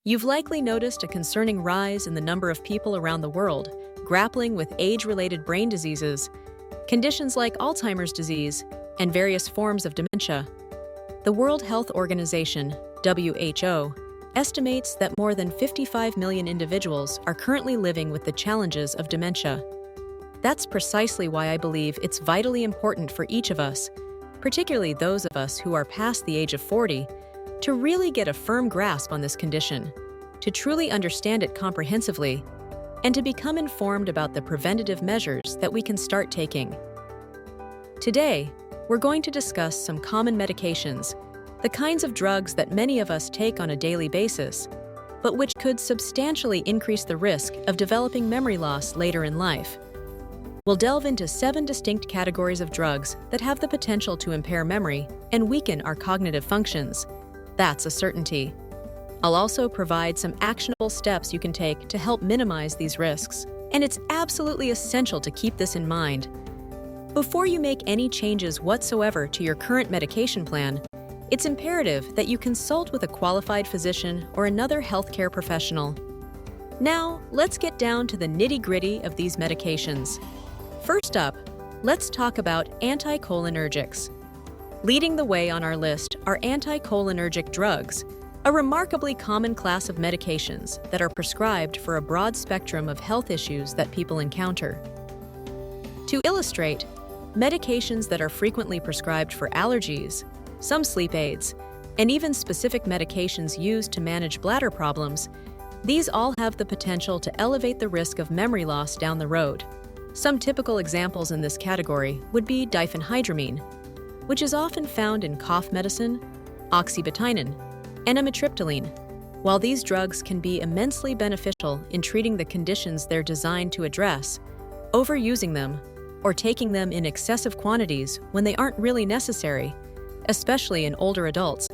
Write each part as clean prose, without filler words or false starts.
You've likely noticed a concerning rise in the number of people around the world grappling with age-related brain diseases, conditions like Alzheimer's disease, and various forms of dementia. The World Health Organization, WHO, estimates that more than 55 million individuals are currently living with the challenges of dementia. That's precisely why I believe it's vitally important for each of us, particularly those of us who are past the age of 40, to really get a firm grasp on this condition, to truly understand it comprehensively, and to become informed about the preventative measures that we can start taking. Today, we're going to discuss some common medications, the kinds of drugs that many of us take on a daily basis, but which could substantially increase the risk of developing memory loss later in life. We'll delve into 7 distinct categories of drugs that have the potential to impair memory and weaken our cognitive functions. That's a certainty. I'll also provide some actionable steps you can take to help minimize these risks, and it's absolutely essential to keep this in mind. Before you make any changes whatsoever to your current medication plan, it's imperative that you consult with a qualified physician or another healthcare professional. Now, let's get down to the nitty-gritty of these medications. First up, let's talk about anticholinergics. Leading the way on our list are anticholinergic drugs, a remarkably common class of medications that are prescribed for a broad spectrum of health issues that people encounter. To illustrate, medications that are frequently prescribed for allergies, some sleep aids, and even specific medications used to manage bladder problems, these all have the potential to elevate the risk of memory loss down the road. Some typical examples in this category would be diphenhydramine, which is often found in cough medicine, oxybutynin, and amitriptyline. While these drugs can be immensely beneficial in treating the conditions they're designed to address, overusing them or taking them in excessive quantities when they aren't really necessary, especially in older adults,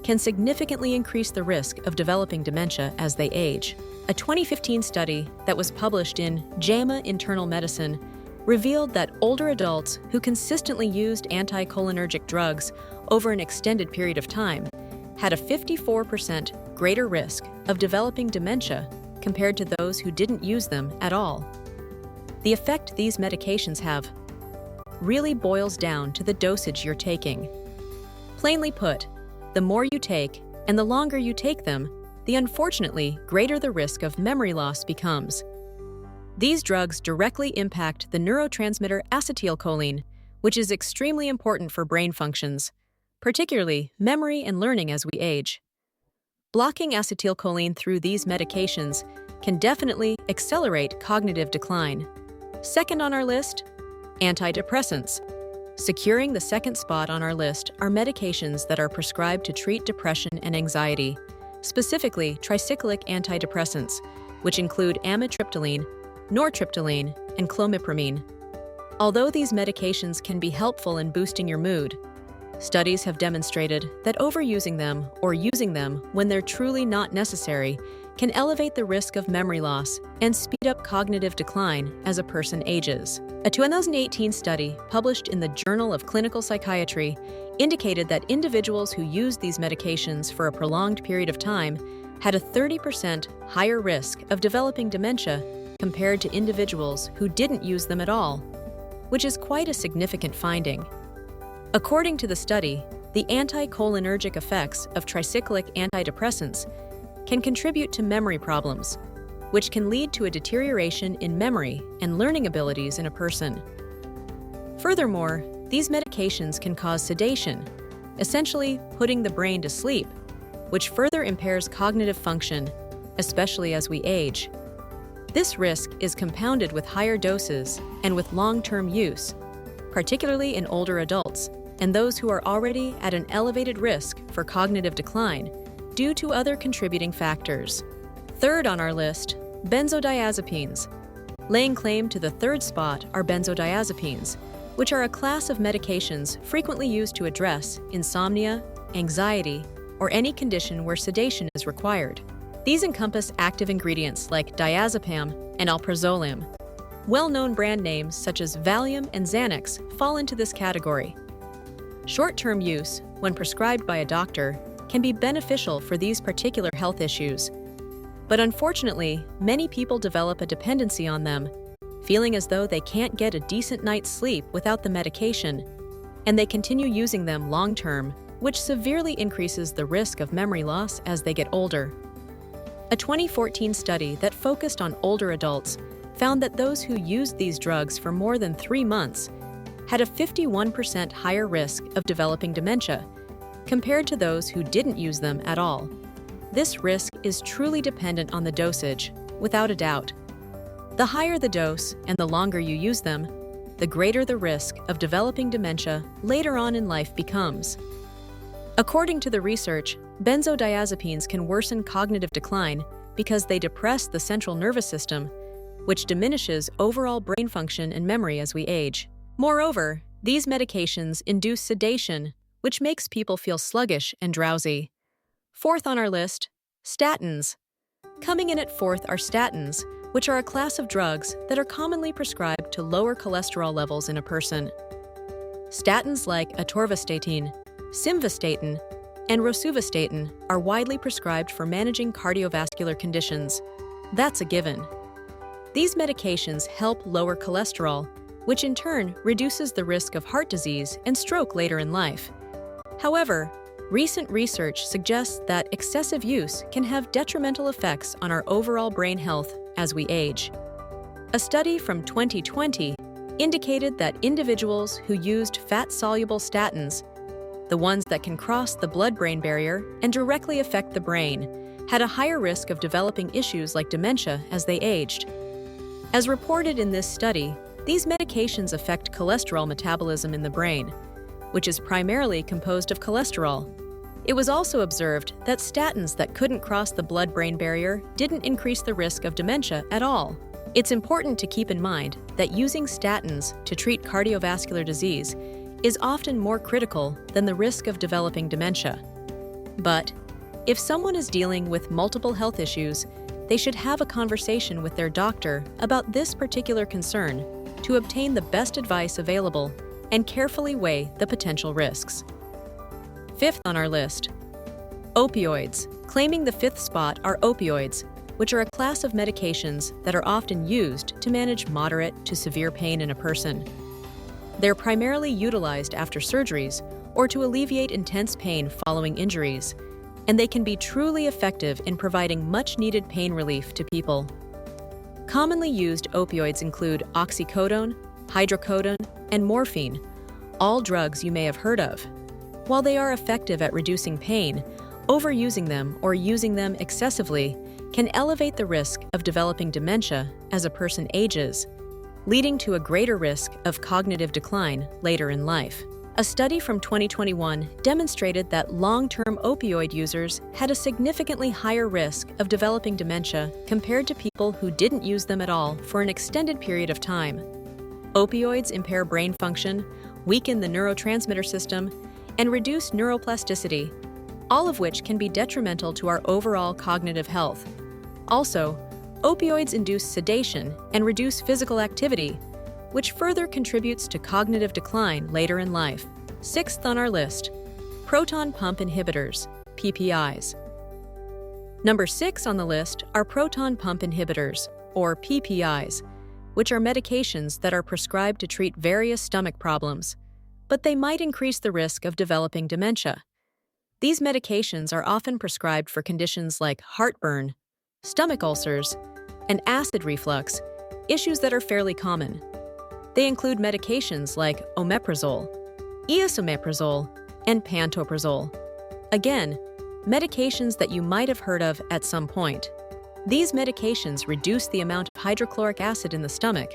can significantly increase the risk of developing dementia as they age. A 2015 study that was published in JAMA Internal Medicine revealed that older adults who consistently used anticholinergic drugs over an extended period of time had a 54% greater risk of developing dementia compared to those who didn't use them at all. The effect these medications have really boils down to the dosage you're taking. Plainly put, the more you take and the longer you take them, the unfortunately greater the risk of memory loss becomes. These drugs directly impact the neurotransmitter acetylcholine, which is extremely important for brain functions, particularly memory and learning as we age. Blocking acetylcholine through these medications can definitely accelerate cognitive decline. Second on our list, antidepressants. Securing the second spot on our list are medications that are prescribed to treat depression and anxiety, specifically tricyclic antidepressants, which include amitriptyline, nortriptyline, and clomipramine. Although these medications can be helpful in boosting your mood, studies have demonstrated that overusing them or using them when they're truly not necessary can elevate the risk of memory loss and speed up cognitive decline as a person ages. A 2018 study published in the Journal of Clinical Psychiatry indicated that individuals who used these medications for a prolonged period of time had a 30% higher risk of developing dementia compared to individuals who didn't use them at all, which is quite a significant finding. According to the study, the anticholinergic effects of tricyclic antidepressants can contribute to memory problems, which can lead to a deterioration in memory and learning abilities in a person. Furthermore, these medications can cause sedation, essentially putting the brain to sleep, which further impairs cognitive function, especially as we age. This risk is compounded with higher doses and with long-term use, particularly in older adults and those who are already at an elevated risk for cognitive decline due to other contributing factors. Third on our list, benzodiazepines. Laying claim to the third spot are benzodiazepines, which are a class of medications frequently used to address insomnia, anxiety, or any condition where sedation is required. These encompass active ingredients like diazepam and alprazolam. Well-known brand names such as Valium and Xanax fall into this category. Short-term use, when prescribed by a doctor, can be beneficial for these particular health issues, But unfortunately, many people develop a dependency on them, feeling as though they can't get a decent night's sleep without the medication, and they continue using them long-term, which severely increases the risk of memory loss as they get older. A 2014 study that focused on older adults found that those who used these drugs for more than 3 months had a 51% higher risk of developing dementia compared to those who didn't use them at all. This risk is truly dependent on the dosage, without a doubt. The higher the dose and the longer you use them, the greater the risk of developing dementia later on in life becomes. According to the research, benzodiazepines can worsen cognitive decline because they depress the central nervous system, which diminishes overall brain function and memory as we age. Moreover, these medications induce sedation, which makes people feel sluggish and drowsy. Fourth on our list, statins. Coming in at fourth are statins, which are a class of drugs that are commonly prescribed to lower cholesterol levels in a person. Statins like atorvastatin, simvastatin, and rosuvastatin are widely prescribed for managing cardiovascular conditions. That's a given. These medications help lower cholesterol, which in turn reduces the risk of heart disease and stroke later in life. However, recent research suggests that excessive use can have detrimental effects on our overall brain health as we age. A study from 2020 indicated that individuals who used fat-soluble statins, the ones that can cross the blood-brain barrier and directly affect the brain, had a higher risk of developing issues like dementia as they aged. As reported in this study, these medications affect cholesterol metabolism in the brain, which is primarily composed of cholesterol. It was also observed that statins that couldn't cross the blood-brain barrier didn't increase the risk of dementia at all. It's important to keep in mind that using statins to treat cardiovascular disease is often more critical than the risk of developing dementia. But if someone is dealing with multiple health issues, they should have a conversation with their doctor about this particular concern to obtain the best advice available and carefully weigh the potential risks. Fifth on our list, opioids. Claiming the fifth spot are opioids, which are a class of medications that are often used to manage moderate to severe pain in a person. They're primarily utilized after surgeries or to alleviate intense pain following injuries, and they can be truly effective in providing much-needed pain relief to people. Commonly used opioids include oxycodone, hydrocodone, and morphine, all drugs you may have heard of. While they are effective at reducing pain, overusing them or using them excessively can elevate the risk of developing dementia as a person ages, leading to a greater risk of cognitive decline later in life. A study from 2021 demonstrated that long-term opioid users had a significantly higher risk of developing dementia compared to people who didn't use them at all for an extended period of time. Opioids impair brain function, weaken the neurotransmitter system, and reduce neuroplasticity, all of which can be detrimental to our overall cognitive health. Also, opioids induce sedation and reduce physical activity, which further contributes to cognitive decline later in life. Sixth on our list, proton pump inhibitors, PPIs. Number 6 on the list are proton pump inhibitors, or PPIs, which are medications that are prescribed to treat various stomach problems, but they might increase the risk of developing dementia. These medications are often prescribed for conditions like heartburn, stomach ulcers, and acid reflux, issues that are fairly common. They include medications like omeprazole, esomeprazole, and pantoprazole. Again, medications that you might have heard of at some point. These medications reduce the amount of hydrochloric acid in the stomach,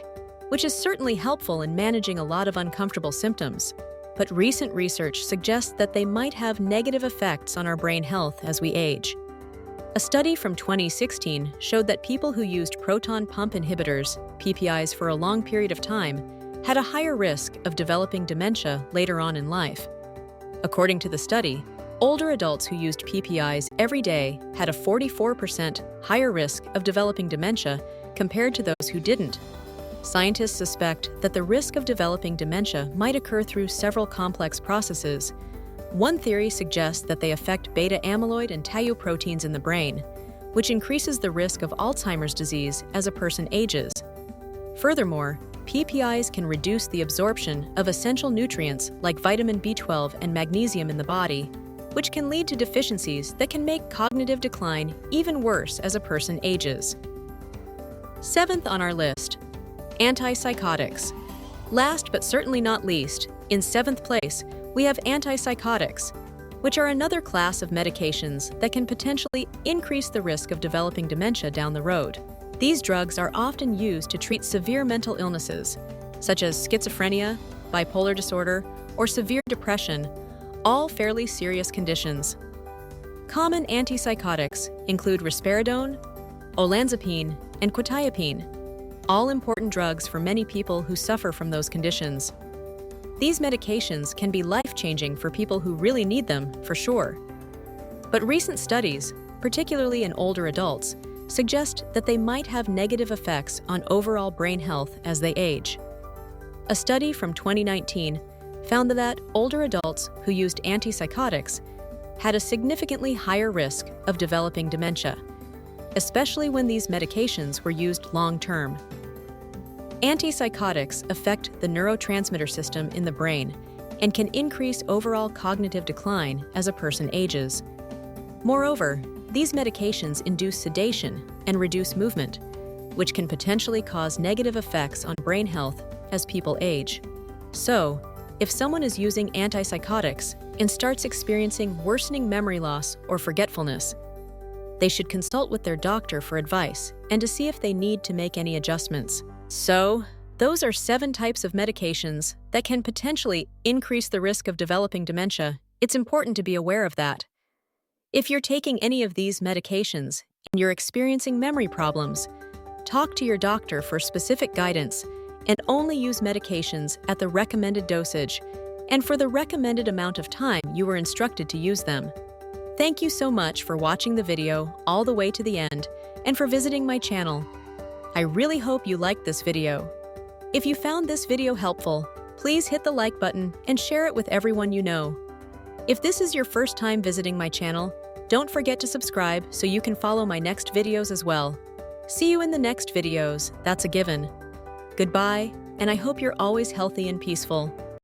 which is certainly helpful in managing a lot of uncomfortable symptoms. But recent research suggests that they might have negative effects on our brain health as we age. A study from 2016 showed that people who used proton pump inhibitors, PPIs, for a long period of time had a higher risk of developing dementia later on in life. According to the study, older adults who used PPIs every day had a 44% higher risk of developing dementia compared to those who didn't. Scientists suspect that the risk of developing dementia might occur through several complex processes. One theory suggests that they affect beta amyloid and tau proteins in the brain, which increases the risk of Alzheimer's disease as a person ages. Furthermore, PPIs can reduce the absorption of essential nutrients like vitamin B12 and magnesium in the body, which can lead to deficiencies that can make cognitive decline even worse as a person ages. Seventh on our list, antipsychotics. Last but certainly not least, in seventh place, we have antipsychotics, which are another class of medications that can potentially increase the risk of developing dementia down the road. These drugs are often used to treat severe mental illnesses, such as schizophrenia, bipolar disorder, or severe depression, all fairly serious conditions. Common antipsychotics include risperidone, olanzapine, and quetiapine, all important drugs for many people who suffer from those conditions. These medications can be life-changing for people who really need them, for sure. But recent studies, particularly in older adults, suggest that they might have negative effects on overall brain health as they age. A study from 2019 found that older adults who used antipsychotics had a significantly higher risk of developing dementia, especially when these medications were used long-term. Antipsychotics affect the neurotransmitter system in the brain and can increase overall cognitive decline as a person ages. Moreover, these medications induce sedation and reduce movement, which can potentially cause negative effects on brain health as people age. So, if someone is using antipsychotics and starts experiencing worsening memory loss or forgetfulness, they should consult with their doctor for advice and to see if they need to make any adjustments. So, those are 7 types of medications that can potentially increase the risk of developing dementia. It's important to be aware of that. If you're taking any of these medications and you're experiencing memory problems, talk to your doctor for specific guidance and only use medications at the recommended dosage and for the recommended amount of time you were instructed to use them. Thank you so much for watching the video all the way to the end and for visiting my channel. I really hope you liked this video. If you found this video helpful, please hit the like button and share it with everyone you know. If this is your first time visiting my channel, don't forget to subscribe so you can follow my next videos as well. See you in the next videos, that's a given. Goodbye, and I hope you're always healthy and peaceful.